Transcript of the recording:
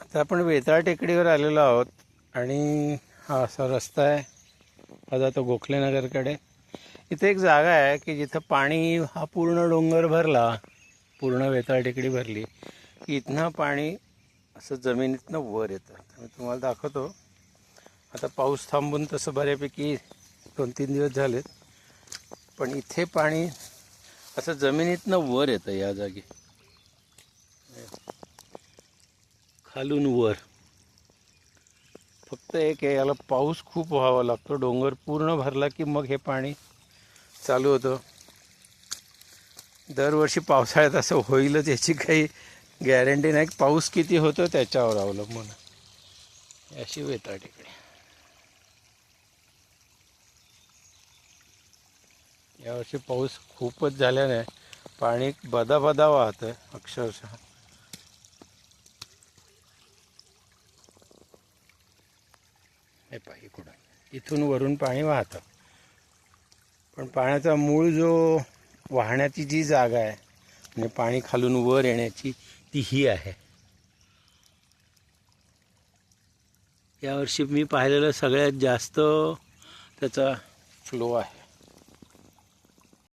आता आपण वेताळ टेकडीवर आलेलो आहोत आणि हा असा रस्ता आहे, हा जातो गोखलेनगरकडे. इथे एक जागा आहे की जिथं पाणी हा पूर्ण डोंगर भरला, पूर्ण वेताळ टेकडी भरली की इथनं पाणी असं जमिनीतनं वर येतं. तर मी तुम्हाला दाखवतो. आता पाऊस थांबून तसं बऱ्यापैकी 2-3 दिवस झालेत, पण इथे पाणी असं जमिनीतनं वर येतं. या जागी खालून वर. फक्त एक आहे, याला पाऊस खूप व्हावा लागतो. डोंगर पूर्ण भरला की मग हे पाणी चालू होतं. दरवर्षी पावसाळ्यात असं होईलच याची काही गॅरंटी नाही. पाऊस किती होतो त्याच्यावर अवलंबून. अशी वेताळ टेकडी. यावर्षी पाऊस खूपच झाल्याने पाणी बदा वाहतं अक्षरशः. हे पाहिजे इकडून, इथून वरून पाणी वाहतं, पण पाण्याचा मूळ जो वाहण्याची जी जागा आहे म्हणजे पाणी खालून वर येण्याची, ती ही आहे. यावर्षी मी पाहिलेलं सगळ्यात जास्त त्याचा फ्लो आहे.